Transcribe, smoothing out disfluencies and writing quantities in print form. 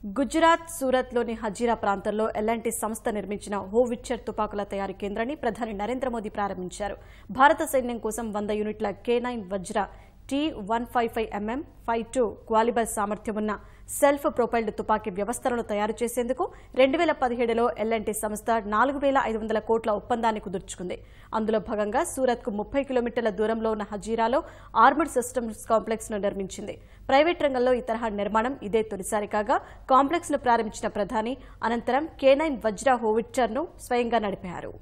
గుజరాత్ సూరత్లోని హజీరా ప్రాంతంలో ఎల్ఎన్టీ సంస్థ నిర్మించిన హోవిట్జర్ తుపాకుల తయారీ కేంద్రాన్ని ప్రధాని నరేంద్ర మోదీ ప్రారంభించారు. భారత సైన్యం కోసం 100 యూనిట్ల K9 వజ్ర T155mm 52 క్వాలిబర్ సామర్థ్యం ఉన్న సెల్ఫ్ ప్రొపైల్డ్ తుపాకీ వ్యవస్థలను తయారు చేసేందుకు 2017లో ఎల్ఎన్టీ సంస్థ 4500 కోట్ల ఒప్పందాన్ని కుదుర్చుకుంది. అందులో భాగంగా సూరత్కు 30 కిలోమీటర్ల దూరంలో ఉన్న హజీరాలో ఆర్మర్డ్ సిస్టమ్స్ కాంప్లెక్స్ ను నిర్మించింది. ప్రైవేట్ రంగంలో ఈ తరహా నిర్మాణం ఇదే తొలిసారి కాగా కాంప్లెక్స్ ను ప్రారంభించిన ప్రధాని అనంతరం K9 వజ్ర హోవిట్జర్ ను స్వయంగా నడిపారు.